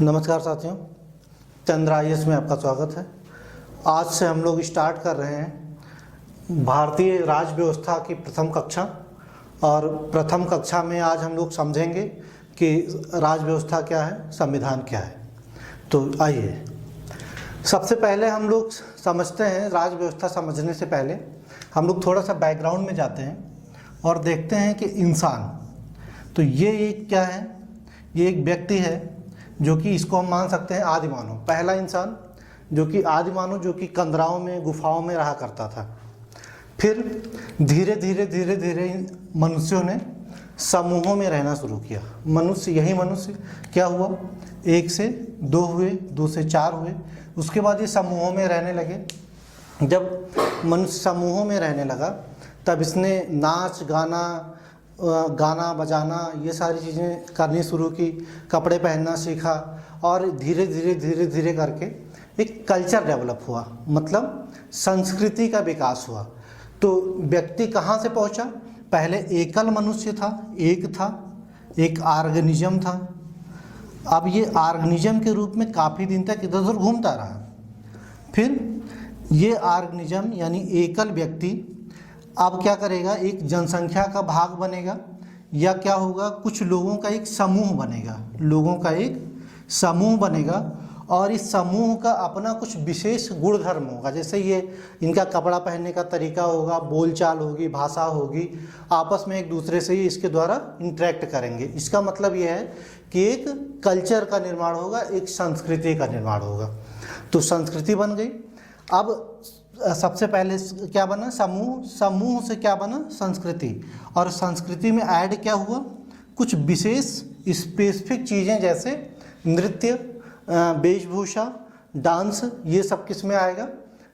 नमस्कार साथियों, चंद्र IAS में आपका स्वागत है। आज से हम लोग स्टार्ट कर रहे हैं भारतीय राज व्यवस्था की प्रथम कक्षा। और प्रथम कक्षा में आज हम लोग समझेंगे कि राज व्यवस्था क्या है, संविधान क्या है। तो आइए सबसे पहले हम लोग समझते हैं। राज व्यवस्था समझने से पहले हम लोग थोड़ा सा बैकग्राउंड में जाते हैं और देखते हैं कि इंसान, तो ये एक क्या है, ये एक व्यक्ति है जो कि इसको हम मान सकते हैं आदि मानव, पहला इंसान जो कि आदि मानव, जो कि कंदराओं में गुफाओं में रहा करता था। फिर धीरे धीरे मनुष्यों ने समूहों में रहना शुरू किया। यही मनुष्य क्या हुआ, 1 से 2 हुए, 2 से 4 हुए, उसके बाद ये समूहों में रहने लगे। जब मनुष्य समूहों में रहने लगा तब इसने नाच गाना बजाना ये सारी चीज़ें करनी शुरू की, कपड़े पहनना सीखा और धीरे धीरे करके एक कल्चर डेवलप हुआ, मतलब संस्कृति का विकास हुआ। तो व्यक्ति कहाँ से पहुँचा, पहले एकल मनुष्य था, एक ऑर्गेनिज्म था। अब ये ऑर्गेनिज्म के रूप में काफ़ी दिन तक इधर उधर घूमता रहा। फिर ये ऑर्गेनिज्म यानी एकल व्यक्ति अब क्या करेगा, एक जनसंख्या का भाग बनेगा, या क्या होगा, कुछ लोगों का एक समूह बनेगा, और इस समूह का अपना कुछ विशेष गुणधर्म होगा। जैसे ये इनका कपड़ा पहनने का तरीका होगा, बोलचाल होगी, भाषा होगी, आपस में एक दूसरे से ही इसके द्वारा इंटरेक्ट करेंगे। इसका मतलब ये है कि एक कल्चर का निर्माण होगा, एक संस्कृति का निर्माण होगा। तो संस्कृति बन गई। अब सबसे पहले क्या बना, समूह से क्या बना, संस्कृति। और संस्कृति में ऐड क्या हुआ, कुछ विशेष स्पेसिफिक चीज़ें, जैसे नृत्य, वेशभूषा, डांस, ये सब किस में आएगा,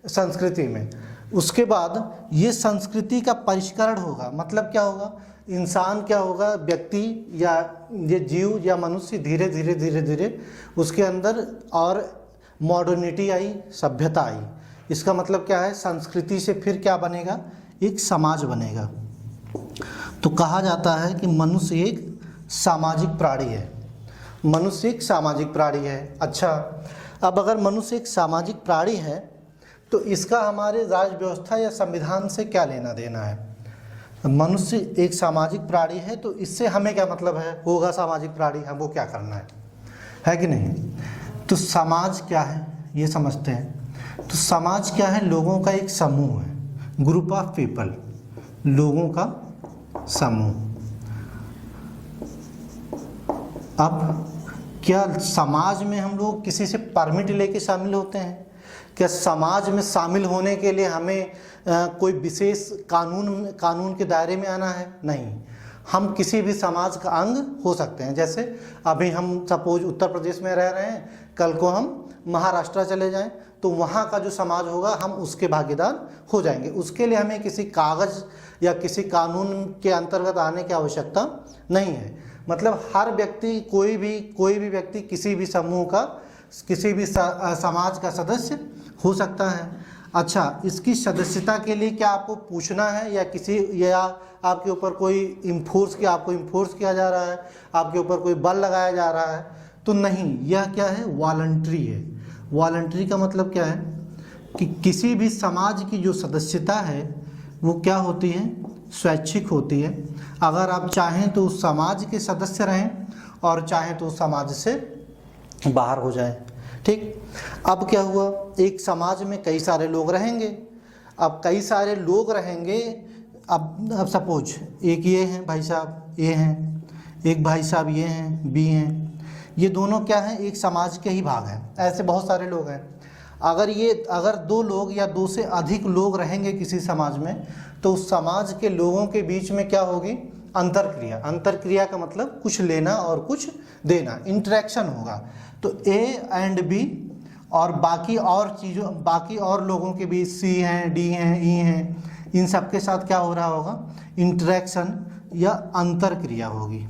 संस्कृति में। उसके बाद ये संस्कृति का परिष्करण होगा, मतलब क्या होगा, इंसान क्या होगा, व्यक्ति या ये जीव या मनुष्य धीरे धीरे उसके अंदर और मॉडर्निटी आई, सभ्यता आई। इसका मतलब क्या है, संस्कृति से फिर क्या बनेगा, एक समाज बनेगा। तो कहा जाता है कि मनुष्य एक सामाजिक प्राणी है। अच्छा, अब अगर मनुष्य एक सामाजिक प्राणी है तो इसका हमारे राज व्यवस्था या संविधान से क्या लेना देना है। मनुष्य एक सामाजिक प्राणी है तो इससे हमें क्या मतलब है, होगा सामाजिक प्राणी, हमको क्या करना है कि नहीं। तो समाज क्या है ये समझते हैं। तो समाज क्या है, लोगों का एक समूह है, ग्रुप ऑफ पीपल, लोगों का समूह। अब क्या समाज में हम लोग किसी से परमिट लेके शामिल होते हैं? क्या समाज में शामिल होने के लिए हमें कोई विशेष कानून के दायरे में आना है? नहीं, हम किसी भी समाज का अंग हो सकते हैं। जैसे अभी हम सपोज उत्तर प्रदेश में रह रहे हैं, कल को हम महाराष्ट्र चले जाएं तो वहाँ का जो समाज होगा हम उसके भागीदार हो जाएंगे। उसके लिए हमें किसी कागज़ या किसी कानून के अंतर्गत आने की आवश्यकता नहीं है। मतलब हर व्यक्ति, कोई भी व्यक्ति किसी भी समूह का, किसी भी समाज का सदस्य हो सकता है। अच्छा, इसकी सदस्यता के लिए क्या आपको पूछना है या आपके ऊपर कोई आपको इम्फोर्स किया जा रहा है, आपके ऊपर कोई बल लगाया जा रहा है? तो नहीं, यह क्या है, वॉलंटरी है। वॉलंटरी का मतलब क्या है कि किसी भी समाज की जो सदस्यता है वो क्या होती है, स्वैच्छिक होती है। अगर आप चाहें तो उस समाज के सदस्य रहें और चाहें तो उस समाज से बाहर हो जाएं। ठीक, अब क्या हुआ, एक समाज में कई सारे लोग रहेंगे। अब सपोज एक ये हैं भाई साहब, ये हैं, एक भाई साहब ये हैं, बी हैं, ये दोनों क्या हैं, एक समाज के ही भाग हैं। ऐसे बहुत सारे लोग हैं। अगर 2 लोग या 2 से अधिक लोग रहेंगे किसी समाज में तो उस समाज के लोगों के बीच में क्या होगी, अंतरक्रिया का मतलब कुछ लेना और कुछ देना, इंटरेक्शन होगा। तो ए एंड बी और बाकी और लोगों के बीच सी हैं, डी हैं, ई हैं, इन सब के साथ क्या हो रहा होगा, इंटरेक्शन या अंतरक्रिया होगी।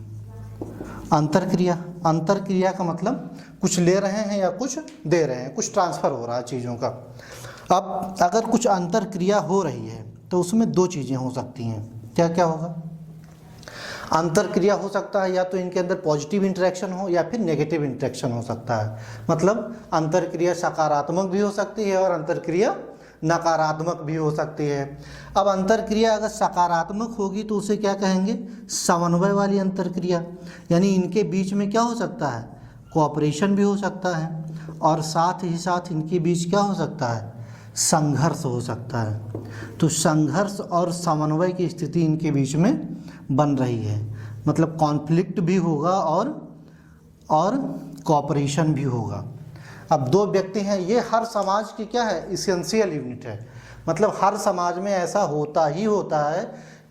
अंतरक्रिया का मतलब कुछ ले रहे हैं या कुछ दे रहे हैं, कुछ ट्रांसफ़र हो रहा है चीज़ों का। अब अगर कुछ अंतरक्रिया हो रही है तो उसमें 2 चीज़ें हो सकती हैं। क्या क्या होगा, अंतरक्रिया हो सकता है या तो इनके अंदर पॉजिटिव इंटरेक्शन हो या फिर नेगेटिव इंटरेक्शन हो सकता है। मतलब अंतरक्रिया सकारात्मक भी हो सकती है और अंतरक्रिया नकारात्मक भी हो सकती है। अब अंतरक्रिया अगर सकारात्मक होगी तो उसे क्या कहेंगे, समन्वय वाली अंतरक्रिया, यानी इनके बीच में क्या हो सकता है, कोऑपरेशन भी हो सकता है और साथ ही साथ इनके बीच क्या हो सकता है, संघर्ष हो सकता है। तो संघर्ष और समन्वय की स्थिति इनके बीच में बन रही है, मतलब कॉन्फ्लिक्ट भी होगा और कोऑपरेशन भी होगा। अब दो व्यक्ति हैं, ये हर समाज की क्या है, इसेंशियल यूनिट है। मतलब हर समाज में ऐसा होता ही होता है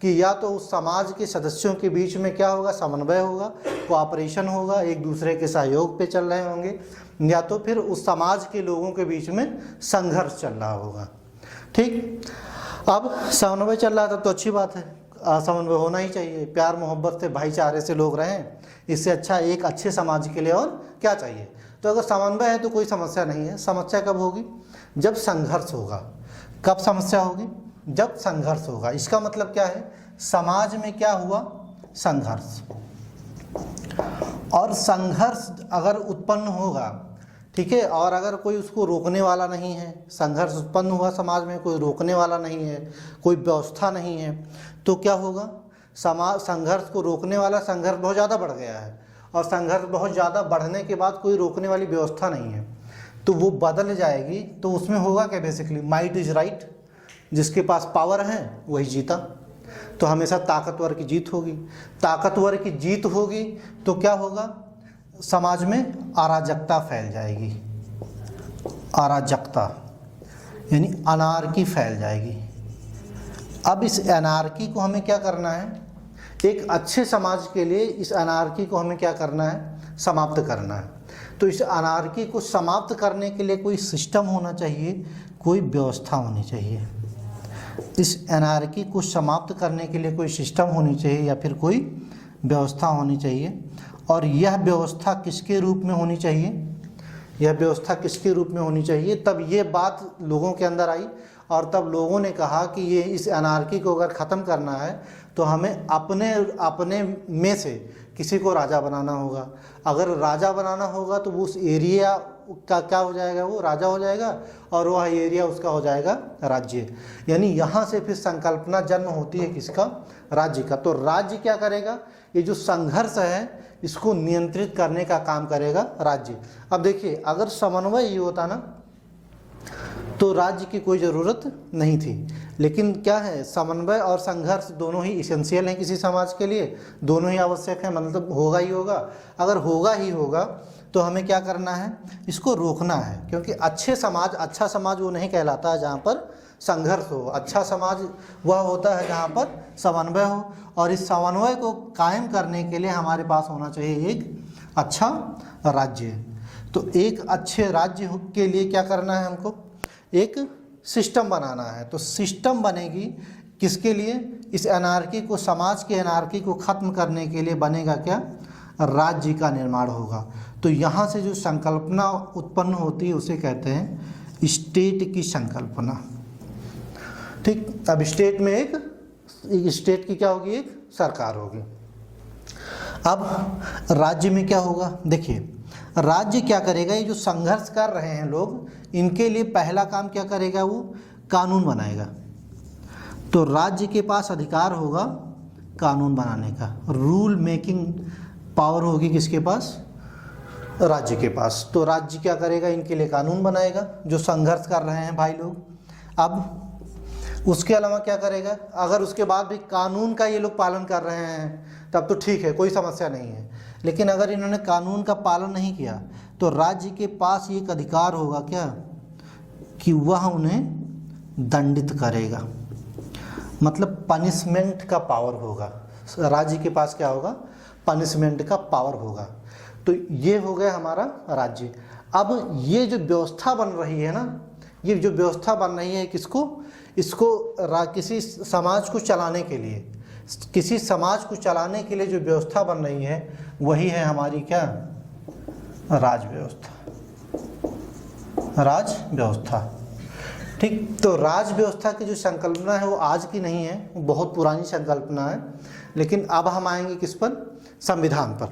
कि या तो उस समाज के सदस्यों के बीच में क्या होगा, समन्वय होगा, कोऑपरेशन होगा, एक दूसरे के सहयोग पे चल रहे होंगे, या तो फिर उस समाज के लोगों के बीच में संघर्ष चल रहा होगा। ठीक, अब समन्वय चल रहा था तो अच्छी बात है, समन्वय होना ही चाहिए, प्यार मोहब्बत से भाईचारे से लोग रहें, इससे अच्छा एक अच्छे समाज के लिए और क्या चाहिए। तो अगर समन्वय है तो कोई समस्या नहीं है। समस्या कब होगी, जब संघर्ष होगा। कब समस्या होगी, जब संघर्ष होगा। इसका मतलब क्या है, समाज में क्या हुआ, संघर्ष, और संघर्ष अगर उत्पन्न होगा, ठीक है, और अगर कोई उसको रोकने वाला नहीं है, संघर्ष उत्पन्न हुआ समाज में, कोई रोकने वाला नहीं है, कोई व्यवस्था नहीं है, तो क्या होगा, समाज संघर्ष को रोकने वाला, संघर्ष बहुत ज़्यादा बढ़ गया है और संघर्ष बहुत ज़्यादा बढ़ने के बाद कोई रोकने वाली व्यवस्था नहीं है, तो वो बदल जाएगी। तो उसमें होगा क्या, बेसिकली माइट इज़ राइट, जिसके पास पावर है वही जीता। तो हमेशा ताकतवर की जीत होगी। ताकतवर की जीत होगी तो क्या होगा, समाज में अराजकता फैल जाएगी। अराजकता यानी अनार्की फैल जाएगी। अब इस अनार्की को हमें क्या करना है, एक अच्छे समाज के लिए इस अनार्की को हमें क्या करना है, समाप्त करना है। तो इस अनार्की को समाप्त करने के लिए कोई सिस्टम होना चाहिए, कोई व्यवस्था होनी चाहिए। इस अनार्की को समाप्त करने के लिए कोई सिस्टम होनी चाहिए या फिर कोई व्यवस्था होनी चाहिए। और यह व्यवस्था किसके रूप में होनी चाहिए, यह व्यवस्था किसके रूप में होनी चाहिए, तब ये बात लोगों के अंदर आई और तब लोगों ने कहा कि ये इस अनार्की को अगर ख़त्म करना है तो हमें अपने में से किसी को राजा बनाना होगा। अगर राजा बनाना होगा तो उस एरिया का क्या हो जाएगा, वो राजा हो जाएगा और वह एरिया उसका हो जाएगा राज्य। यानी यहाँ से फिर संकल्पना जन्म होती है किसका, राज्य का। तो राज्य क्या करेगा, ये जो संघर्ष है इसको नियंत्रित करने का काम करेगा राज्य। अब देखिए, अगर समन्वय ही होता ना तो राज्य की कोई ज़रूरत नहीं थी, लेकिन क्या है, समन्वय और संघर्ष दोनों ही इसेंशियल हैं किसी समाज के लिए, दोनों ही आवश्यक हैं, मतलब होगा ही होगा। अगर होगा ही होगा तो हमें क्या करना है, इसको रोकना है, क्योंकि अच्छा समाज वो नहीं कहलाता है जहाँ पर संघर्ष हो। अच्छा समाज वह होता है जहाँ पर समन्वय हो, और इस समन्वय को कायम करने के लिए हमारे पास होना चाहिए एक अच्छा राज्य। तो एक अच्छे राज्य के लिए क्या करना है, हमको एक सिस्टम बनाना है। तो सिस्टम बनेगी किसके लिए, इस अनार्की को, समाज के अनार्की को ख़त्म करने के लिए बनेगा क्या, राज्य का निर्माण होगा। तो यहाँ से जो संकल्पना उत्पन्न होती है उसे कहते हैं स्टेट की संकल्पना। ठीक, अब स्टेट में एक स्टेट की क्या होगी, एक सरकार होगी। अब राज्य में क्या होगा, देखिए राज्य क्या करेगा, ये जो संघर्ष कर रहे हैं लोग, इनके लिए पहला काम क्या करेगा, वो कानून बनाएगा। तो राज्य के पास अधिकार होगा कानून बनाने का, रूल मेकिंग पावर होगी किसके पास, राज्य के पास। तो राज्य क्या करेगा, इनके लिए कानून बनाएगा, जो संघर्ष कर रहे हैं भाई लोग। अब उसके अलावा क्या करेगा, अगर उसके बाद भी कानून का ये लोग पालन कर रहे हैं तब तो ठीक है, कोई समस्या नहीं है। लेकिन अगर इन्होंने कानून का पालन नहीं किया तो राज्य के पास एक अधिकार होगा क्या, कि वह उन्हें दंडित करेगा, मतलब पनिशमेंट का पावर होगा। राज्य के पास क्या होगा, पनिशमेंट का पावर होगा। तो ये हो गया हमारा राज्य। अब ये जो व्यवस्था बन रही है ना, ये जो व्यवस्था बन रही है किसको, इसको किसी समाज को चलाने के लिए, किसी समाज को चलाने के लिए जो व्यवस्था बन रही है वही है हमारी क्या, राज व्यवस्था। राज व्यवस्था, ठीक। तो राज व्यवस्था की जो संकल्पना है वो आज की नहीं है, वो बहुत पुरानी संकल्पना है। लेकिन अब हम आएंगे किस पर, संविधान पर।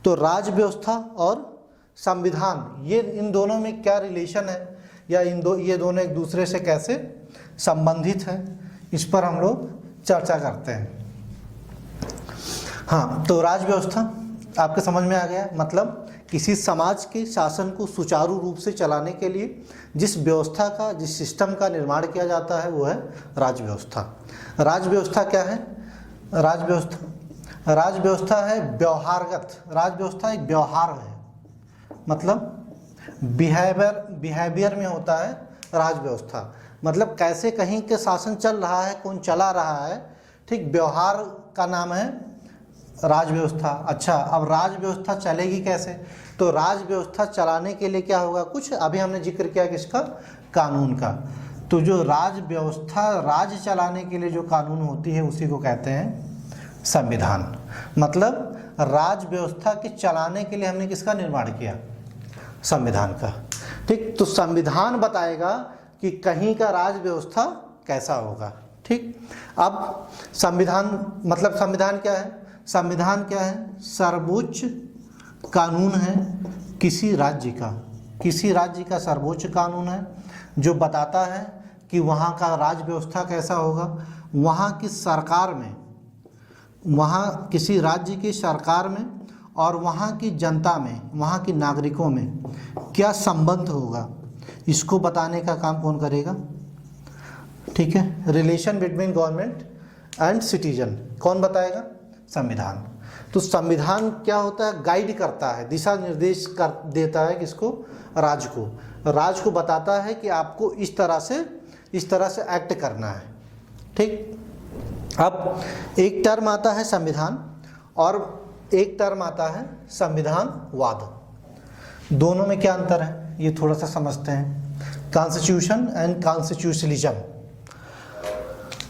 तो राज्य व्यवस्था और संविधान, ये इन दोनों में क्या रिलेशन है, या ये दोनों एक दूसरे से कैसे संबंधित हैं, इस पर हम लोग चर्चा करते हैं। हाँ, तो राज्य व्यवस्था आपके समझ में आ गया, मतलब किसी समाज के शासन को सुचारू रूप से चलाने के लिए जिस व्यवस्था का, जिस सिस्टम का निर्माण किया जाता है वो है राज्य व्यवस्था। राज्य व्यवस्था क्या है? राज्य व्यवस्था है व्यवहारगत, राज्य व्यवस्था एक व्यवहार है, मतलब बिहेवियर में होता है राज्य व्यवस्था, मतलब कैसे कहीं के शासन चल रहा है, कौन चला रहा है, ठीक, व्यवहार का नाम है राज्य व्यवस्था। अच्छा, अब राज्य व्यवस्था चलेगी कैसे? तो राज्य व्यवस्था चलाने के लिए क्या होगा, कुछ अभी हमने जिक्र किया किसका, कानून का। तो जो राज्य व्यवस्था, राज्य चलाने के लिए जो कानून होती है उसी को कहते हैं संविधान। मतलब राज्य व्यवस्था के चलाने के लिए हमने किसका निर्माण किया, संविधान का, ठीक। तो संविधान बताएगा कि कहीं का राज्य व्यवस्था कैसा होगा, ठीक। अब संविधान, मतलब संविधान क्या है? संविधान क्या है? सर्वोच्च कानून है किसी राज्य का सर्वोच्च कानून है जो बताता है कि वहाँ का राज्य व्यवस्था कैसा होगा, वहाँ की सरकार में, वहाँ किसी राज्य की सरकार में और वहाँ की जनता में, वहाँ के नागरिकों में क्या संबंध होगा, इसको बताने का काम कौन करेगा, ठीक है। Relation between government and citizen कौन बताएगा? संविधान। तो संविधान क्या होता है? गाइड करता है, दिशा निर्देश कर देता है किसको? राज्य को। राज्य को बताता है कि आपको इस तरह से एक्ट करना है, ठीक। अब एक टर्म आता है संविधान और एक टर्म आता है संविधानवाद। दोनों में क्या अंतर है ये थोड़ा सा समझते हैं। Constitution and constitutionalism.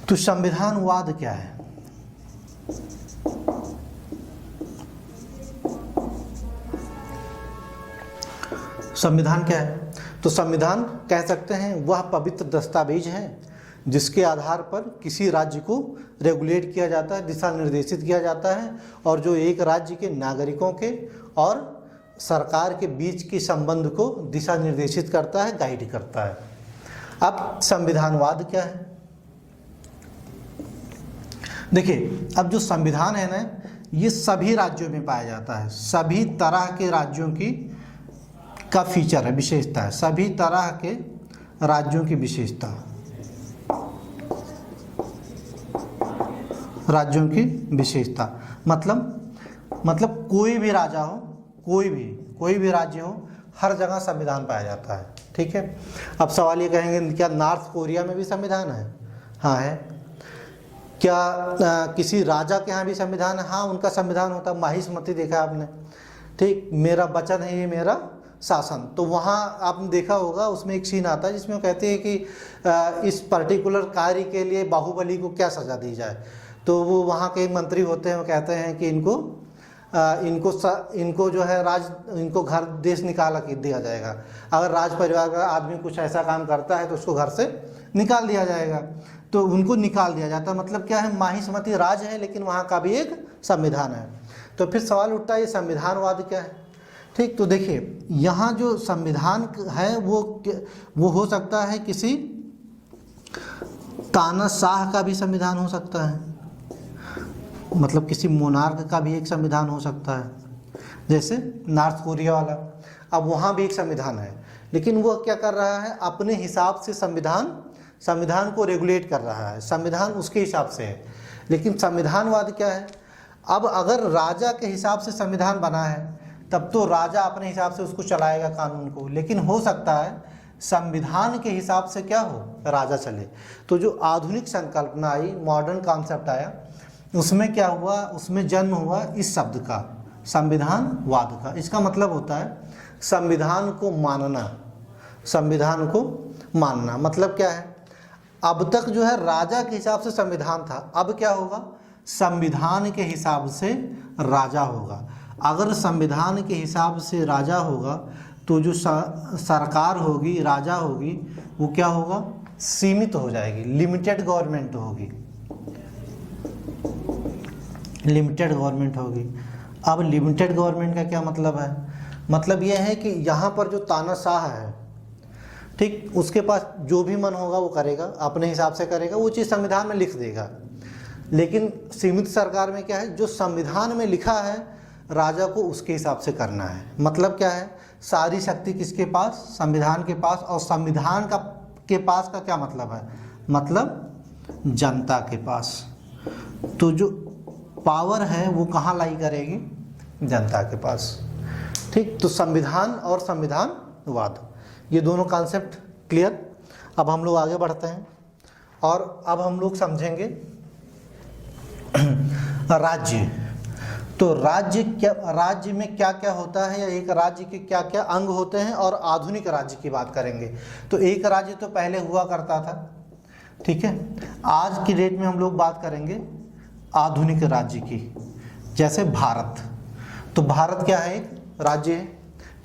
तो संविधानवाद क्या है? संविधान क्या है? तो संविधान कह सकते हैं वह पवित्र दस्तावेज है जिसके आधार पर किसी राज्य को रेगुलेट किया जाता है, दिशा निर्देशित किया जाता है, और जो एक राज्य के नागरिकों के और सरकार के बीच के संबंध को दिशा निर्देशित करता है, गाइड करता है। अब संविधानवाद क्या है? देखिए, अब जो संविधान है ना, ये सभी राज्यों में पाया जाता है, सभी तरह के राज्यों की का फीचर है, विशेषता है, सभी तरह के राज्यों की विशेषता, राज्यों की विशेषता। मतलब कोई भी राजा हो, कोई भी राज्य हो, हर जगह संविधान पाया जाता है, ठीक है। अब सवाल ये कहेंगे क्या नॉर्थ कोरिया में भी संविधान है? हाँ है। क्या किसी राजा के यहाँ भी संविधान है? हाँ, उनका संविधान होता है। माहिष्मति देखा आपने, ठीक, मेरा वचन है ये मेरा शासन। तो वहाँ आपने देखा होगा, उसमें एक सीन आता है जिसमें वो कहते हैं कि इस पर्टिकुलर कार्य के लिए बाहुबली को क्या सज़ा दी जाए। तो वो वहाँ के मंत्री होते हैं, वो कहते हैं कि इनको जो है इनको घर देश निकाल के दिया जाएगा। अगर राज परिवार का आदमी कुछ ऐसा काम करता है तो उसको घर से निकाल दिया जाएगा। तो उनको निकाल दिया जाता है। मतलब क्या है? माहिष्मति राज है लेकिन वहाँ का भी एक संविधान है। तो फिर सवाल उठता है ये संविधानवाद क्या है, ठीक। तो देखिए, यहाँ जो संविधान है वो हो सकता है किसी तानाशाह का भी संविधान हो सकता है, मतलब किसी मोनार्क का भी एक संविधान हो सकता है, जैसे नॉर्थ कोरिया वाला। अब वहाँ भी एक संविधान है लेकिन वो क्या कर रहा है, अपने हिसाब से संविधान को रेगुलेट कर रहा है, संविधान उसके हिसाब से है। लेकिन संविधानवाद क्या है? अब अगर राजा के हिसाब से संविधान बना है तब तो राजा अपने हिसाब से उसको चलाएगा कानून को, लेकिन हो सकता है संविधान के हिसाब से क्या हो, राजा चले। तो जो आधुनिक संकल्पना आई, मॉडर्न कॉन्सेप्ट आया, उसमें क्या हुआ, उसमें जन्म हुआ इस शब्द का, संविधानवाद का। इसका मतलब होता है संविधान को मानना, संविधान को मानना। मतलब क्या है, अब तक जो है राजा के हिसाब से संविधान था, अब क्या होगा, संविधान के हिसाब से राजा होगा। अगर संविधान के हिसाब से राजा होगा तो जो सरकार होगी, राजा होगी, वो क्या होगा, सीमित हो जाएगी, लिमिटेड गवर्नमेंट होगी। लिमिटेड गवर्नमेंट होगी। अब लिमिटेड गवर्नमेंट का क्या मतलब है? मतलब यह है कि यहाँ पर जो तानाशाह है, ठीक, उसके पास जो भी मन होगा वो करेगा, अपने हिसाब से करेगा, वो चीज़ संविधान में लिख देगा। लेकिन सीमित सरकार में क्या है, जो संविधान में लिखा है राजा को उसके हिसाब से करना है। मतलब क्या है, सारी शक्ति किसके पास? संविधान के पास। और संविधान के पास का क्या मतलब है? मतलब जनता के पास। तो जो पावर है वो कहाँ लाई करेगी? जनता के पास। ठीक, तो संविधान और संविधानवाद, ये दोनों कॉन्सेप्ट क्लियर। अब हम लोग आगे बढ़ते हैं और अब हम लोग समझेंगे राज्य। तो राज्य में क्या क्या होता है, या एक राज्य के क्या क्या अंग होते हैं, और आधुनिक राज्य की बात करेंगे। तो एक राज्य तो पहले हुआ करता था, ठीक है। आज की डेट में हम लोग बात करेंगे आधुनिक राज्य की। जैसे भारत, तो भारत क्या है? एक राज्य है,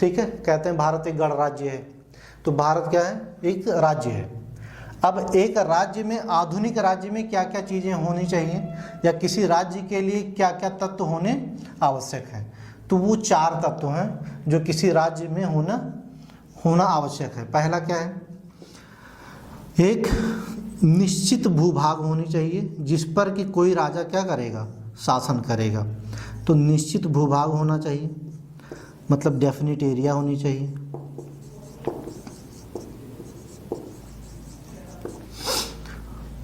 ठीक है। कहते हैं भारत एक गणराज्य है, तो भारत क्या है? एक राज्य है। अब एक राज्य में, आधुनिक राज्य में क्या क्या चीज़ें होनी चाहिए, या किसी राज्य के लिए क्या क्या तत्व होने आवश्यक हैं? तो वो 4 तत्व हैं जो किसी राज्य में होना आवश्यक है। पहला क्या है? एक निश्चित भूभाग होनी चाहिए जिस पर कि कोई राजा क्या करेगा? शासन करेगा। तो निश्चित भूभाग होना चाहिए, मतलब डेफिनिट एरिया होनी चाहिए।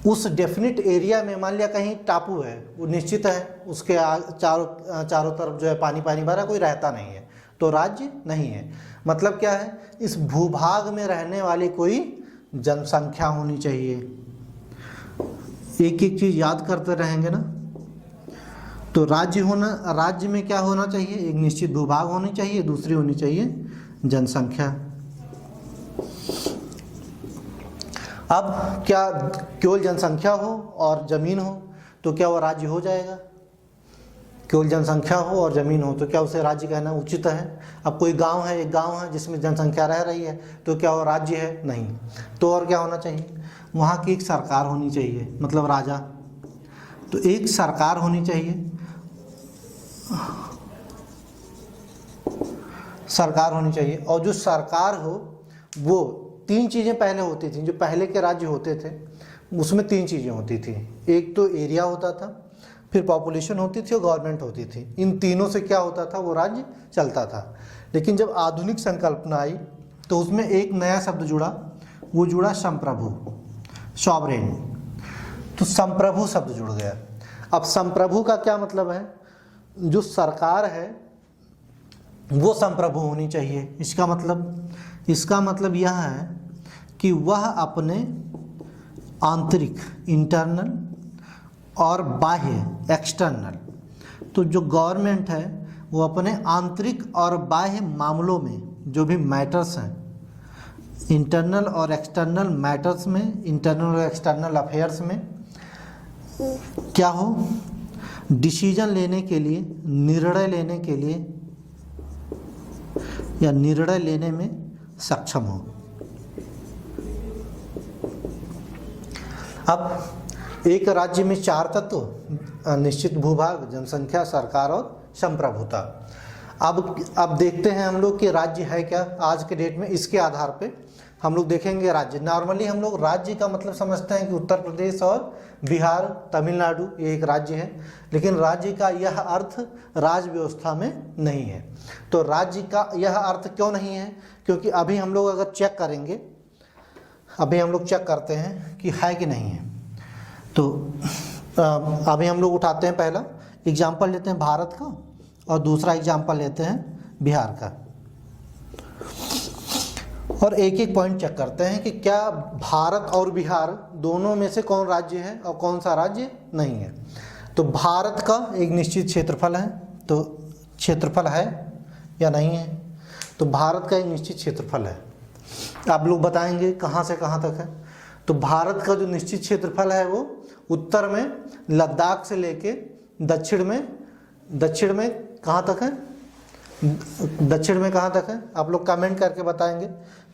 उस डेफिनिट एरिया में मान लिया कहीं टापू है, वो निश्चित है, उसके चारों तरफ जो है पानी पानी भरा, कोई रहता नहीं है, तो राज्य नहीं है। मतलब क्या है? इस भूभाग में रहने वाली कोई जनसंख्या होनी चाहिए। एक एक चीज याद करते रहेंगे ना। तो राज्य में क्या होना चाहिए? एक निश्चित भूभाग होनी चाहिए, दूसरी होनी चाहिए जनसंख्या। अब क्या केवल जनसंख्या हो और जमीन हो तो क्या वो राज्य हो जाएगा? केवल जनसंख्या हो और जमीन हो तो क्या उसे राज्य कहना उचित है? अब कोई गांव है, एक गांव है जिसमें जनसंख्या रह रही है, तो क्या वो राज्य है? नहीं। तो और क्या होना चाहिए? वहाँ की एक सरकार होनी चाहिए, मतलब राजा। तो एक सरकार होनी चाहिए, सरकार होनी चाहिए। और जो सरकार हो, वो 3 चीज़ें पहले होती थी। जो पहले के राज्य होते थे उसमें 3 चीज़ें होती थी। एक तो एरिया होता था, फिर पॉपुलेशन होती थी और गवर्नमेंट होती थी। इन तीनों से क्या होता था? वो राज्य चलता था। लेकिन जब आधुनिक संकल्पना आई तो उसमें एक नया शब्द जुड़ा, वो जुड़ा संप्रभु, सॉवरेन। तो संप्रभु शब्द जुड़ गया। अब संप्रभु का क्या मतलब है? जो सरकार है वो संप्रभु होनी चाहिए। इसका मतलब यह है कि वह अपने आंतरिक, इंटरनल, और बाह्य, एक्सटर्नल, तो जो गवर्नमेंट है वो अपने आंतरिक और बाह्य मामलों में जो भी मैटर्स हैं, इंटरनल और एक्सटर्नल मैटर्स में, इंटरनल और एक्सटर्नल अफेयर्स में क्या हो? डिसीजन लेने के लिए, निर्णय लेने के लिए, या निर्णय लेने में सक्षम हो। अब एक राज्य में 4 तत्व, निश्चित भूभाग, जनसंख्या, सरकार और संप्रभुता। अब देखते हैं हम लोग कि राज्य है क्या आज के डेट में। इसके आधार पे हम लोग देखेंगे राज्य। नॉर्मली हम लोग राज्य का मतलब समझते हैं कि उत्तर प्रदेश और बिहार, तमिलनाडु ये एक राज्य है, लेकिन राज्य का यह अर्थ राज व्यवस्था में नहीं है। तो राज्य का यह अर्थ क्यों नहीं है? क्योंकि अभी हम लोग अगर चेक करेंगे, अभी हम लोग चेक करते हैं कि है कि नहीं है। तो अभी हम लोग उठाते हैं, पहला एग्जाम्पल लेते हैं भारत का और दूसरा एग्जाम्पल लेते हैं बिहार का, और एक एक पॉइंट चेक करते हैं कि क्या भारत और बिहार दोनों में से कौन राज्य है और कौन सा राज्य नहीं है। तो भारत का एक निश्चित क्षेत्रफल है, तो क्षेत्रफल है या नहीं है? तो भारत का एक निश्चित क्षेत्रफल है। आप लोग बताएंगे कहाँ से कहाँ तक है। तो भारत का जो निश्चित क्षेत्रफल है वो उत्तर में लद्दाख से लेके दक्षिण में कहाँ तक है? दक्षिण में कहाँ तक है? आप लोग कमेंट करके बताएंगे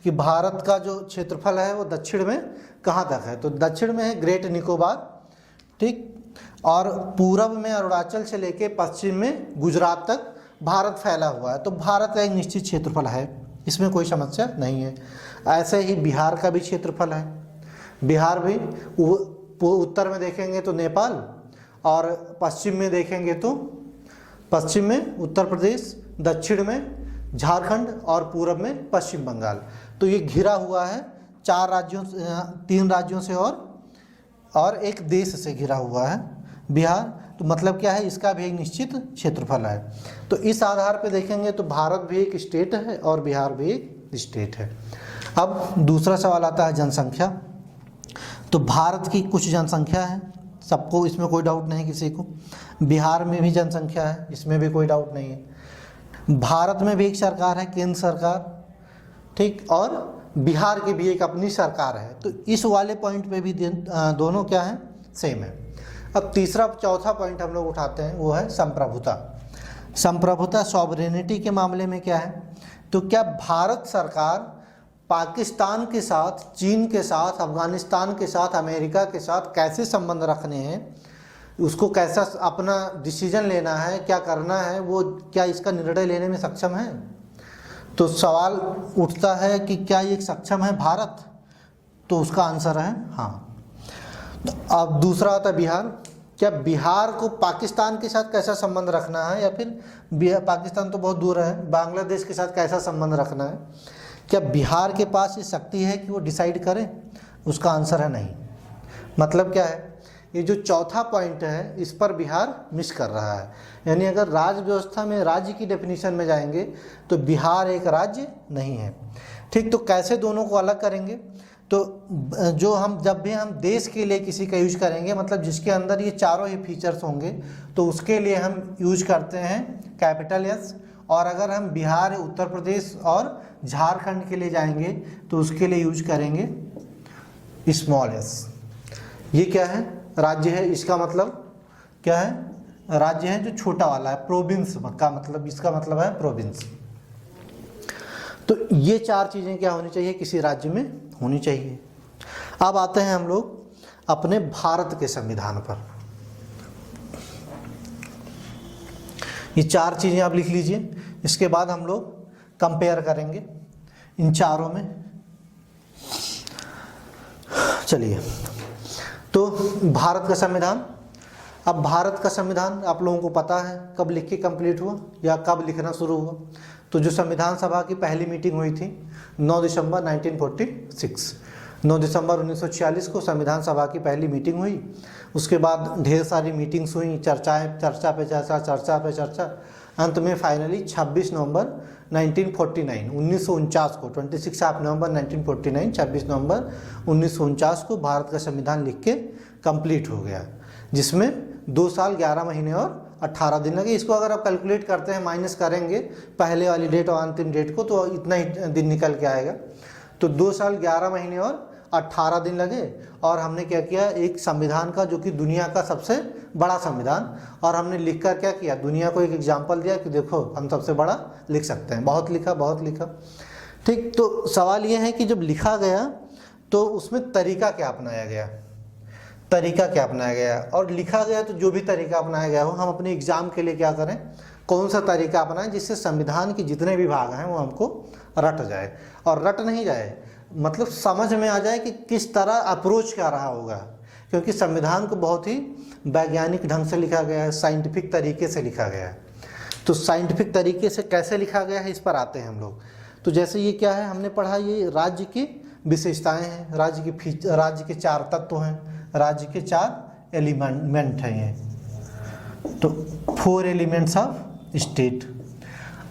कि भारत का जो क्षेत्रफल है वो दक्षिण में कहाँ तक है। तो दक्षिण में है ग्रेट निकोबार, ठीक। और पूरब में अरुणाचल से लेके पश्चिम में गुजरात तक भारत फैला हुआ है। तो भारत का एक निश्चित क्षेत्रफल है, इसमें कोई समस्या नहीं है। ऐसे ही बिहार का भी क्षेत्रफल है। बिहार भी उत्तर में देखेंगे तो नेपाल, और पश्चिम में देखेंगे तो पश्चिम में उत्तर प्रदेश, दक्षिण में झारखंड और पूरब में पश्चिम बंगाल। तो ये घिरा हुआ है 3 राज्यों से और एक देश से घिरा हुआ है बिहार। तो मतलब क्या है, इसका भी एक निश्चित क्षेत्रफल है। तो इस आधार पे देखेंगे तो भारत भी एक स्टेट है और बिहार भी एक स्टेट है। अब दूसरा सवाल आता है जनसंख्या। तो भारत की कुछ जनसंख्या है, सबको, इसमें कोई डाउट नहीं किसी को। बिहार में भी जनसंख्या है, इसमें भी कोई डाउट नहीं है। भारत में भी एक सरकार है, केंद्र सरकार, ठीक, और बिहार की भी एक अपनी सरकार है। तो इस वाले पॉइंट पे भी दोनों क्या है, सेम है। अब चौथा पॉइंट हम लोग उठाते हैं, वो है संप्रभुता। संप्रभुता सॉवरेनिटी के मामले में क्या है, तो क्या भारत सरकार पाकिस्तान के साथ, चीन के साथ, अफगानिस्तान के साथ, अमेरिका के साथ कैसे संबंध रखने हैं, उसको कैसा अपना डिसीजन लेना है, क्या करना है, वो क्या इसका निर्णय लेने में सक्षम है। तो सवाल उठता है कि क्या ये सक्षम है भारत, तो उसका आंसर है हाँ। अब दूसरा आता है बिहार। क्या बिहार को पाकिस्तान के साथ कैसा संबंध रखना है, या फिर पाकिस्तान तो बहुत दूर है, बांग्लादेश के साथ कैसा संबंध रखना है, क्या बिहार के पास ये शक्ति है कि वो डिसाइड करें, उसका आंसर है नहीं। मतलब क्या है, ये जो चौथा पॉइंट है इस पर बिहार मिस कर रहा है। यानी अगर राज्य व्यवस्था में राज्य की डेफिनेशन में जाएंगे तो बिहार एक राज्य नहीं है, ठीक। तो कैसे दोनों को अलग करेंगे, तो जो जब भी हम देश के लिए किसी का यूज करेंगे, मतलब जिसके अंदर ये चारों ही फीचर्स होंगे, तो उसके लिए हम यूज करते हैं कैपिटल एस। और अगर हम बिहार, उत्तर प्रदेश और झारखंड के लिए जाएंगे तो उसके लिए यूज करेंगे स्मॉल एस। ये क्या है, राज्य है, इसका मतलब क्या है, राज्य है जो छोटा वाला है, प्रोविंस का मतलब, इसका मतलब है प्रोविंस। तो ये 4 चीज़ें क्या होनी चाहिए, किसी राज्य में होनी चाहिए। अब आते हैं हम लोग अपने भारत के संविधान पर। ये 4 चीज़ें आप लिख लीजिए, इसके बाद हम लोग कंपेयर करेंगे इन चारों में। चलिए, तो भारत का संविधान। अब भारत का संविधान आप लोगों को पता है कब लिख के कंप्लीट हुआ या कब लिखना शुरू हुआ। तो जो संविधान सभा की पहली मीटिंग हुई थी 9 दिसंबर 1946, 9 दिसंबर 1946 को संविधान सभा की पहली मीटिंग हुई। उसके बाद ढेर सारी मीटिंग्स हुई, चर्चा पे चर्चा, अंत में फाइनली 26 नवंबर 1949 को 26 नवंबर 1949, 26 नवंबर 1949 को भारत का संविधान लिख के कंप्लीट हो गया, जिसमें 2 साल 11 महीने और 18 दिन लगे। इसको अगर आप कैलकुलेट करते हैं, माइनस करेंगे पहले वाली डेट और अंतिम डेट को, तो इतना ही दिन निकल के आएगा। तो 2 साल 11 महीने और 18 दिन लगे। और हमने क्या किया, एक संविधान का जो कि दुनिया का सबसे बड़ा संविधान, और हमने लिख कर क्या किया, दुनिया को एक एग्जाम्पल दिया कि देखो हम सबसे बड़ा लिख सकते हैं। बहुत लिखा, ठीक। तो सवाल ये है कि जब लिखा गया तो उसमें तरीका क्या अपनाया गया, और लिखा गया तो जो भी तरीका अपनाया गया हो, हम अपने एग्जाम के लिए क्या करें, कौन सा तरीका अपनाएं जिससे संविधान के जितने भी भाग हैं वो हमको रट जाए, और रट नहीं जाए मतलब समझ में आ जाए कि किस तरह अप्रोच क्या रहा होगा। क्योंकि संविधान को बहुत ही वैज्ञानिक ढंग से लिखा गया है, साइंटिफिक तरीके से लिखा गया है। तो साइंटिफिक तरीके से कैसे लिखा गया है, इस पर आते हैं हम लोग। तो जैसे ये क्या है, हमने पढ़ा, ये राज्य की विशेषताएं हैं, राज्य के 4 तत्व हैं, राज्य के 4 एलिमेंट हैं ये, तो 4 एलिमेंट्स ऑफ स्टेट।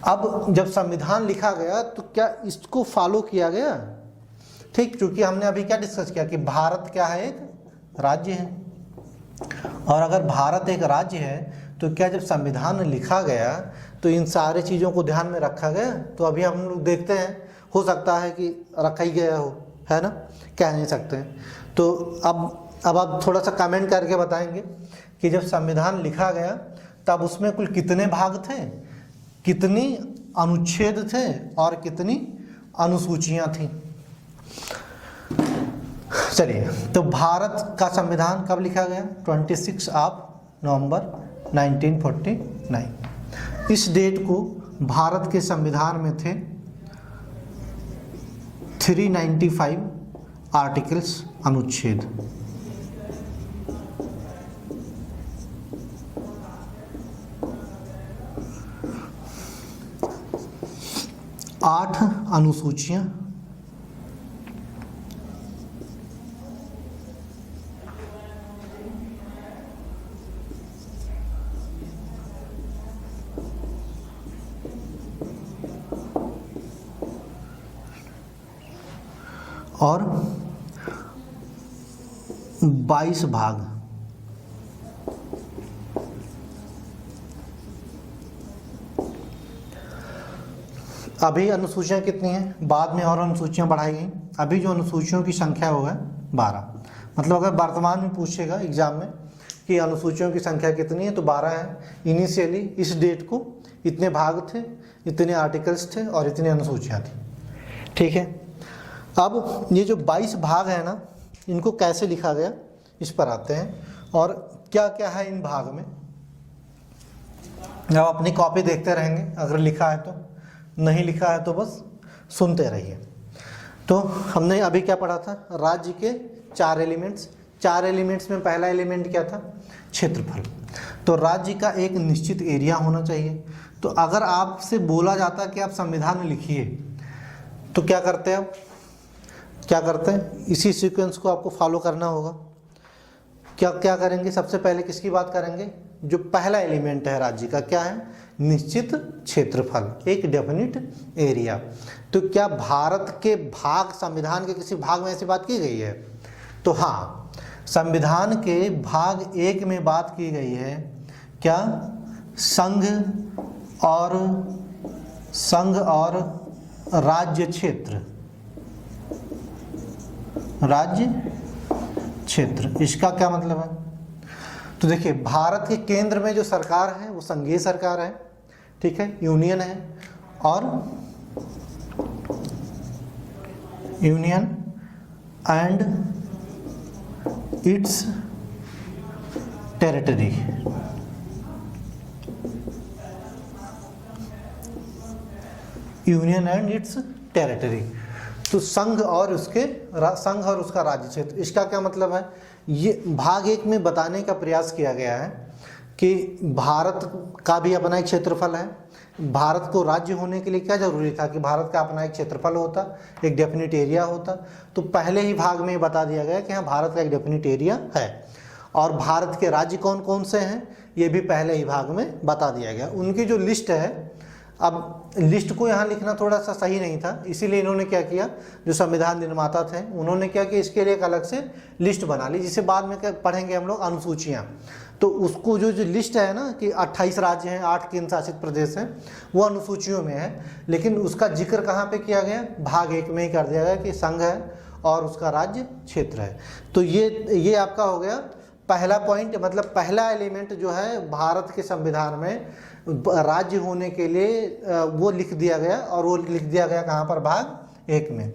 अब जब संविधान लिखा गया तो क्या इसको फॉलो किया गया, ठीक। क्योंकि हमने अभी क्या डिस्कस किया कि भारत क्या है, एक राज्य है, और अगर भारत एक राज्य है तो क्या जब संविधान लिखा गया तो इन सारी चीज़ों को ध्यान में रखा गया। तो अभी हम लोग देखते हैं, हो सकता है कि रखा ही गया हो, है ना, कह नहीं सकते हैं। तो अब आप थोड़ा सा कमेंट करके बताएंगे कि जब संविधान लिखा गया तब उसमें कुल कितने भाग थे, कितनी अनुच्छेद थे और कितनी अनुसूचियां थीं। चलिए, तो भारत का संविधान कब लिखा गया, 26 नवंबर 1949। इस डेट को भारत के संविधान में थे 395 आर्टिकल्स, अनुच्छेद। आठ अनुसूचियां, और 22 भाग। अभी अनुसूचियां कितनी हैं? बाद में और अनुसूचियां बढ़ाई गई। अभी जो अनुसूचियों की संख्या हो है 12। मतलब अगर वर्तमान में पूछेगा एग्जाम में कि अनुसूचियों की संख्या कितनी है तो 12 है। इनिशियली इस डेट को इतने भाग थे, इतने आर्टिकल्स थे और इतनी अनुसूचियां थी। ठीक है, अब ये जो 22 भाग है ना, इनको कैसे लिखा गया इस पर आते हैं और क्या क्या है इन भाग में। अब अपनी कॉपी देखते रहेंगे, अगर लिखा है तो, नहीं लिखा है तो बस सुनते रहिए। तो हमने अभी क्या पढ़ा था? राज्य के 4 एलिमेंट्स। 4 एलिमेंट्स में पहला एलिमेंट क्या था? क्षेत्रफल। तो राज्य का एक निश्चित एरिया होना चाहिए। तो अगर आपसे बोला जाता कि आप संविधान में लिखिए तो क्या करते हैं आप? क्या करते हैं? इसी सीक्वेंस को आपको फॉलो करना होगा। क्या करेंगे? सबसे पहले किसकी बात करेंगे? जो पहला एलिमेंट है राज्य का, क्या है? निश्चित क्षेत्रफल, एक डेफिनिट एरिया। तो क्या भारत के भाग, संविधान के किसी भाग में ऐसी बात की गई है? तो हाँ, संविधान के भाग 1 में बात की गई है। क्या? संघ और राज्य क्षेत्र। राज्य क्षेत्र, इसका क्या मतलब है? तो देखिए, भारत के केंद्र में जो सरकार है वो संघीय सरकार है, ठीक है, यूनियन है, और union and it's territory. Union and it's territory. तो संघ और उसका राज्य क्षेत्र, इसका क्या मतलब है? ये भाग 1 में बताने का प्रयास किया गया है कि भारत का भी अपना एक क्षेत्रफल है। भारत को राज्य होने के लिए क्या जरूरी था? कि भारत का अपना एक क्षेत्रफल होता, एक डेफिनिट एरिया होता। तो पहले ही भाग में बता दिया गया कि हाँ, भारत का एक डेफिनिट एरिया है। और भारत के राज्य कौन कौन से हैं ये भी पहले ही भाग में बता दिया गया। उनकी जो लिस्ट है, अब लिस्ट को यहाँ लिखना थोड़ा सा सही नहीं था, इसीलिए इन्होंने क्या किया, जो संविधान निर्माता थे उन्होंने क्या किया, इसके लिए एक अलग से लिस्ट बना ली, जिसे बाद में पढ़ेंगे हम लोग अनुसूचियाँ। तो उसको जो लिस्ट है ना कि 28 राज्य हैं, 8 केंद्र शासित प्रदेश हैं, वो अनुसूचियों में है। लेकिन उसका जिक्र कहाँ पे किया गया? भाग 1 में ही कर दिया गया कि संघ है और उसका राज्य क्षेत्र है। तो ये आपका हो गया पहला पॉइंट, मतलब पहला एलिमेंट जो है भारत के संविधान में राज्य होने के लिए वो लिख दिया गया, और वो लिख दिया गया कहाँ पर? भाग 1 में।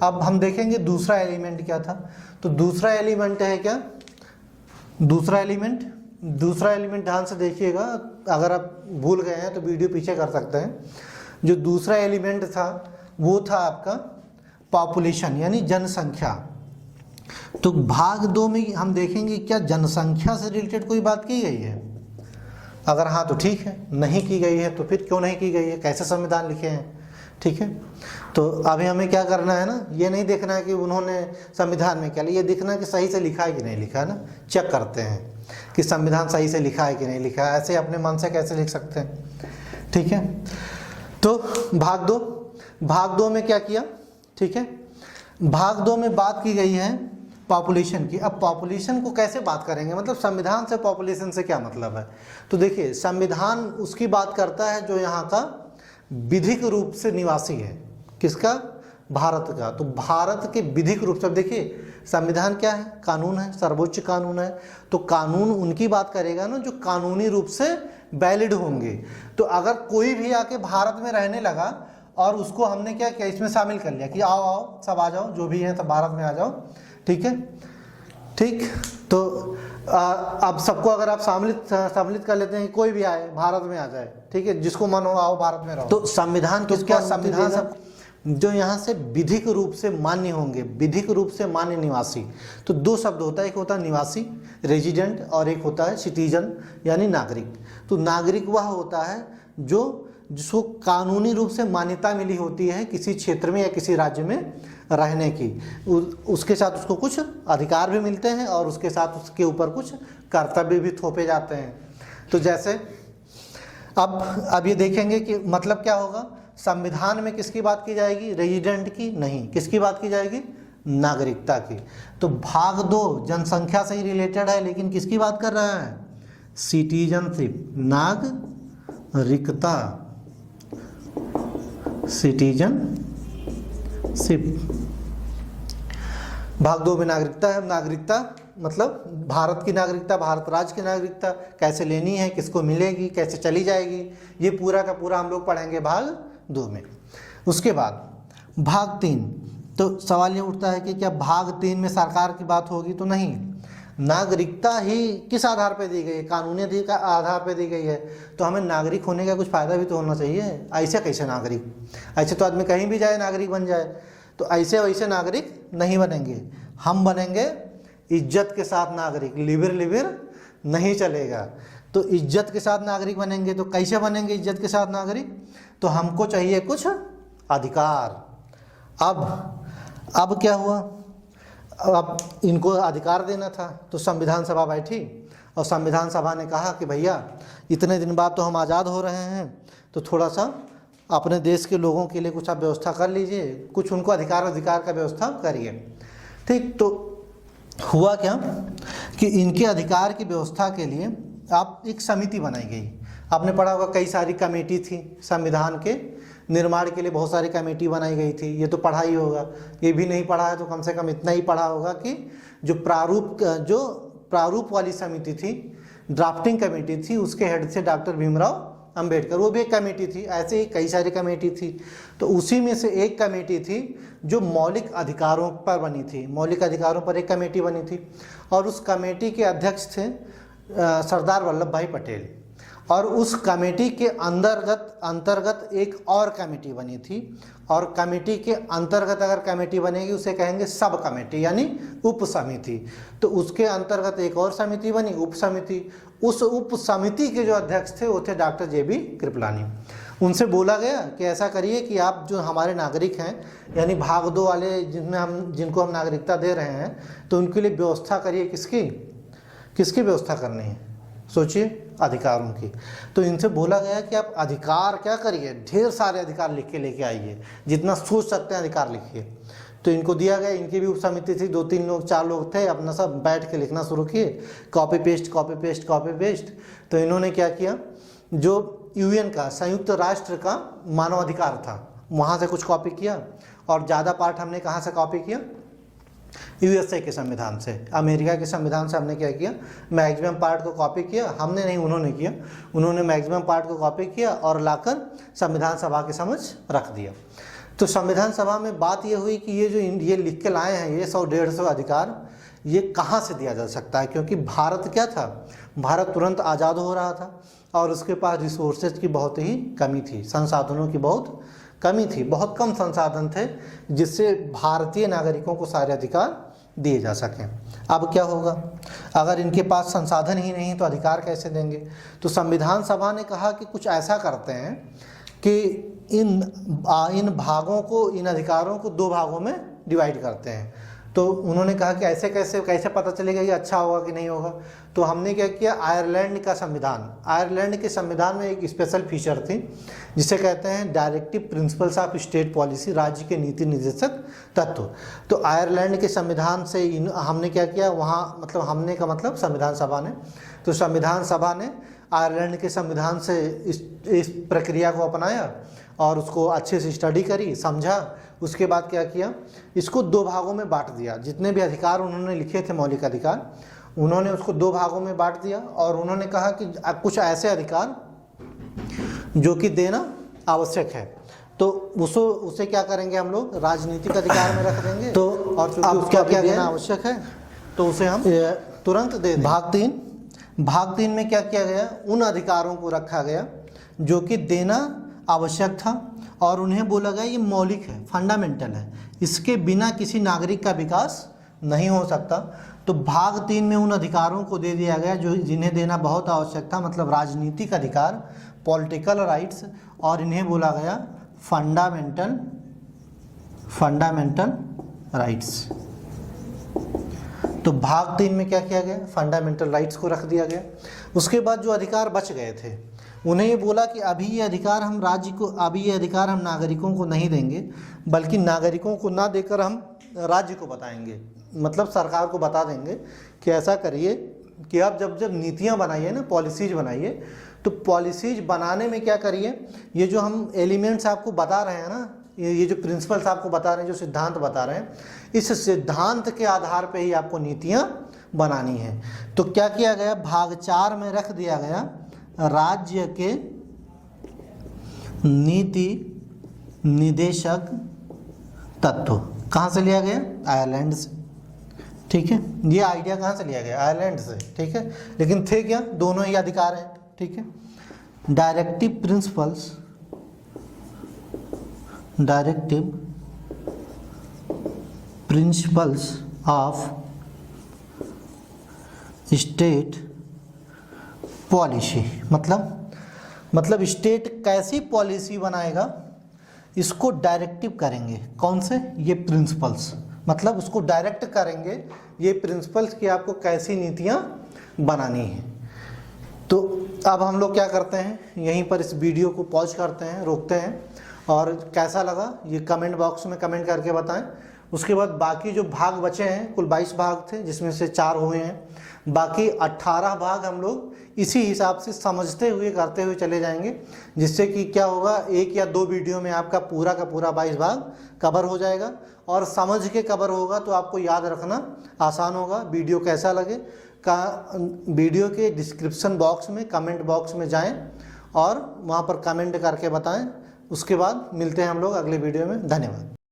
अब हम देखेंगे दूसरा एलिमेंट क्या था। तो दूसरा एलिमेंट है क्या? दूसरा एलिमेंट ध्यान से देखिएगा, अगर आप भूल गए हैं तो वीडियो पीछे कर सकते हैं। जो दूसरा एलिमेंट था वो था आपका पॉपुलेशन, यानी जनसंख्या। तो भाग 2 में हम देखेंगे क्या जनसंख्या से रिलेटेड कोई बात की गई है? अगर हाँ तो ठीक है, नहीं की गई है तो फिर क्यों नहीं की गई है, कैसे संविधान लिखे हैं? ठीक है, तो अभी हमें क्या करना है ना, ये नहीं देखना है कि उन्होंने संविधान में क्या लिया, ये देखना है कि सही से लिखा है कि नहीं लिखा है ना। चेक करते हैं कि संविधान सही से लिखा है कि नहीं लिखा है, ऐसे अपने मन से कैसे लिख सकते हैं? ठीक है, तो भाग 2 में क्या किया? ठीक है, भाग 2 में बात की गई है पॉपुलेशन की। अब पॉपुलेशन को कैसे बात करेंगे, मतलब संविधान से पॉपुलेशन से क्या मतलब है? तो देखिए, संविधान उसकी बात करता है जो यहाँ का विधिक रूप से निवासी है। किसका? भारत का। तो भारत के विधिक रूप से, अब देखिए संविधान क्या है? कानून है, सर्वोच्च कानून है। तो कानून उनकी बात करेगा ना जो कानूनी रूप से वैलिड होंगे। तो अगर कोई भी आके भारत में रहने लगा और उसको हमने क्या किया, इसमें शामिल कर लिया कि आओ सब आ जाओ, जो भी है सब भारत में आ जाओ, ठीक है, ठीक। तो अब सबको अगर आप सम्मिलित कर लेते हैं कि कोई भी आए भारत में आ जाए, ठीक है, जिसको मन हो आओ भारत में रहो। तो संविधान किसको संविधान सब जो यहाँ से विधिक रूप से मान्य होंगे, विधिक रूप से मान्य निवासी। तो दो शब्द होता है, एक होता है निवासी रेजिडेंट और एक होता है सिटीजन यानी नागरिक। तो नागरिक वह होता है जो जिसको कानूनी रूप से मान्यता मिली होती है किसी क्षेत्र में या किसी राज्य में रहने की, उसके साथ उसको कुछ अधिकार भी मिलते हैं और उसके साथ उसके ऊपर कुछ कर्तव्य भी थोपे जाते हैं। तो जैसे अब ये देखेंगे कि मतलब क्या होगा, संविधान में किसकी बात की जाएगी, रेजिडेंट की नहीं, किसकी बात की जाएगी, नागरिकता की। तो भाग 2 जनसंख्या से ही रिलेटेड है, लेकिन किसकी बात कर रहा है, सिटीजनशिप, नागरिकता, सिटीजनशिप। भाग 2 में नागरिकता है। नागरिकता मतलब भारत की नागरिकता, भारत राज्य की नागरिकता कैसे लेनी है, किसको मिलेगी, कैसे चली जाएगी, ये पूरा का पूरा हम लोग पढ़ेंगे भाग 2 में। उसके बाद भाग 3, तो सवाल ये उठता है कि क्या भाग 3 में सरकार की बात होगी, तो नहीं। नागरिकता ही किस आधार पर दी गई है, कानूनी आधार पर दी गई है, तो हमें नागरिक होने का कुछ फ़ायदा भी तो होना चाहिए। ऐसे कैसे नागरिक, ऐसे तो आदमी कहीं भी जाए नागरिक बन जाए, तो ऐसे वैसे नागरिक नहीं बनेंगे। हम बनेंगे इज्जत के साथ नागरिक, लिबिर नहीं चलेगा। तो इज्जत के साथ नागरिक बनेंगे, तो कैसे बनेंगे इज्जत के साथ नागरिक, तो हमको चाहिए कुछ अधिकार। अब क्या हुआ, अब इनको अधिकार देना था, तो संविधान सभा बैठी और संविधान सभा ने कहा कि भैया इतने दिन बाद तो हम आज़ाद हो रहे हैं, तो थोड़ा सा अपने देश के लोगों के लिए कुछ आप व्यवस्था कर लीजिए, कुछ उनको अधिकार का व्यवस्था करिए। ठीक। तो हुआ क्या कि इनके अधिकार की व्यवस्था के लिए आप एक समिति बनाई गई। आपने पढ़ा होगा कई सारी कमेटी थी, संविधान के निर्माण के लिए बहुत सारी कमेटी बनाई गई थी, ये तो पढ़ा ही होगा। ये भी नहीं पढ़ा है तो कम से कम इतना ही पढ़ा होगा कि जो प्रारूप वाली समिति थी, ड्राफ्टिंग कमेटी थी, उसके हेड से डॉक्टर भीमराव अंबेडकर, वो भी एक कमेटी थी। ऐसे ही कई सारी कमेटी थी। तो उसी में से एक कमेटी थी जो मौलिक अधिकारों पर बनी थी, मौलिक अधिकारों पर एक कमेटी बनी थी, और उस कमेटी के अध्यक्ष थे सरदार वल्लभ भाई पटेल। और उस कमेटी के अंतर्गत एक और कमेटी बनी थी, और कमेटी के अंतर्गत अगर कमेटी बनेगी उसे कहेंगे सब कमेटी यानी उप समिति। तो उसके अंतर्गत एक और समिति बनी, उप समिति। उस उप समिति के जो अध्यक्ष थे वो थे डॉक्टर JB कृपलानी। उनसे बोला गया कि ऐसा करिए कि आप जो हमारे नागरिक हैं, यानी भाग 2 वाले जिनको हम नागरिकता दे रहे हैं, तो उनके लिए व्यवस्था करिए। किसकी व्यवस्था करनी है, सोचिए, अधिकारों की। तो इनसे बोला गया कि आप अधिकार क्या करिए, ढेर सारे अधिकार लिख के लेके आइए, जितना सोच सकते हैं अधिकार लिखिए। तो इनको दिया गया। इनकी भी उप समिति थी, 2-3 लोग 4 लोग थे, अपना सब बैठ के लिखना शुरू किए, कॉपी पेस्ट। तो इन्होंने क्या किया, जो UN का, संयुक्त राष्ट्र का मानवाधिकार था, वहाँ से कुछ कॉपी किया, और ज़्यादा पार्ट हमने कहाँ से कॉपी किया, USA के संविधान से, अमेरिका के संविधान से हमने क्या किया, मैक्सिमम पार्ट को कॉपी किया। हमने नहीं, उन्होंने किया। उन्होंने मैक्सिमम पार्ट को कॉपी किया और लाकर संविधान सभा के समझ रख दिया। तो संविधान सभा में बात ये हुई कि ये लिख के लाए हैं, ये 100-150 अधिकार, ये कहाँ से दिया जा सकता है, क्योंकि भारत क्या था, भारत तुरंत आज़ाद हो रहा था और उसके पास रिसोर्सेज की बहुत ही कमी थी, संसाधनों की बहुत कमी थी, बहुत कम संसाधन थे जिससे भारतीय नागरिकों को सारे अधिकार दिए जा सकें। अब क्या होगा, अगर इनके पास संसाधन ही नहीं तो अधिकार कैसे देंगे। तो संविधान सभा ने कहा कि कुछ ऐसा करते हैं कि इन भागों को, इन अधिकारों को 2 भागों में डिवाइड करते हैं। तो उन्होंने कहा कि ऐसे कैसे पता चलेगा ये अच्छा होगा कि नहीं होगा। तो हमने क्या किया, आयरलैंड के संविधान में एक स्पेशल फीचर थी जिसे कहते हैं directive principles of state policy, राज्य के नीति निर्देशक तत्व। तो आयरलैंड के संविधान से हमने क्या किया, वहाँ मतलब हमने का मतलब संविधान सभा ने, तो संविधान सभा ने आयरलैंड के संविधान से इस प्रक्रिया को अपनाया और उसको अच्छे से स्टडी करी, समझा। उसके बाद क्या किया, इसको 2 भागों में बांट दिया। जितने भी अधिकार उन्होंने लिखे थे, मौलिक अधिकार, उन्होंने उसको 2 भागों में बांट दिया और उन्होंने कहा कि कुछ ऐसे अधिकार जो कि देना आवश्यक है, तो उसे क्या करेंगे हम लोग, राजनीतिक अधिकार में रख देंगे। तो और अब क्या देना आवश्यक है, तो उसे हम तुरंत दे दें। भाग 3 में क्या किया गया, उन अधिकारों को रखा गया जो कि देना आवश्यक था और उन्हें बोला गया ये मौलिक है, फंडामेंटल है, इसके बिना किसी नागरिक का विकास नहीं हो सकता। तो भाग 3 में उन अधिकारों को दे दिया गया जो जिन्हें देना बहुत आवश्यक था, मतलब राजनीतिक अधिकार, पॉलिटिकल राइट्स, और इन्हें बोला गया फंडामेंटल राइट्स। तो भाग 3 में क्या किया गया, फंडामेंटल राइट्स को रख दिया गया। उसके बाद जो अधिकार बच गए थे उन्हें ये बोला कि अभी ये अधिकार हम नागरिकों को नहीं देंगे, बल्कि नागरिकों को ना देकर हम राज्य को बताएंगे, मतलब सरकार को बता देंगे कि ऐसा करिए कि आप जब नीतियाँ बनाइए ना, पॉलिसीज बनाइए, तो पॉलिसीज बनाने में क्या करिए, ये जो हम एलिमेंट्स आपको बता रहे हैं ना, ये जो प्रिंसिपल्स आपको बता रहे हैं, जो सिद्धांत बता रहे हैं, इस सिद्धांत के आधार पे ही आपको नीतियाँ बनानी है। तो क्या किया गया, भाग 4 में रख दिया गया राज्य के नीति निदेशक तत्व। कहाँ से लिया गया, आयरलैंड से, ठीक है। ये आइडिया कहाँ से लिया गया, आयरलैंड से, ठीक है। लेकिन थे क्या, दोनों ही अधिकार हैं, ठीक है। Directive principles of state policy, मतलब स्टेट कैसी पॉलिसी बनाएगा इसको डायरेक्टिव करेंगे, कौन से, ये प्रिंसिपल्स, मतलब उसको डायरेक्ट करेंगे ये प्रिंसिपल्स कि आपको कैसी नीतियाँ बनानी है। तो अब हम लोग क्या करते हैं, यहीं पर इस वीडियो को पॉज करते हैं, रोकते हैं, और कैसा लगा ये कमेंट बॉक्स में कमेंट करके बताएं। उसके बाद बाकी जो भाग बचे हैं, कुल 22 भाग थे जिसमें से 4 हुए हैं, बाकी 18 भाग हम लोग इसी हिसाब से समझते हुए करते हुए चले जाएंगे, जिससे कि क्या होगा, 1 या 2 वीडियो में आपका पूरा का पूरा 22 भाग कवर हो जाएगा, और समझ के कवर होगा तो आपको याद रखना आसान होगा। वीडियो कैसा लगे वीडियो के डिस्क्रिप्शन बॉक्स में, कमेंट बॉक्स में जाएं और वहाँ पर कमेंट करके बताएं। उसके बाद मिलते हैं हम लोग अगले वीडियो में। धन्यवाद।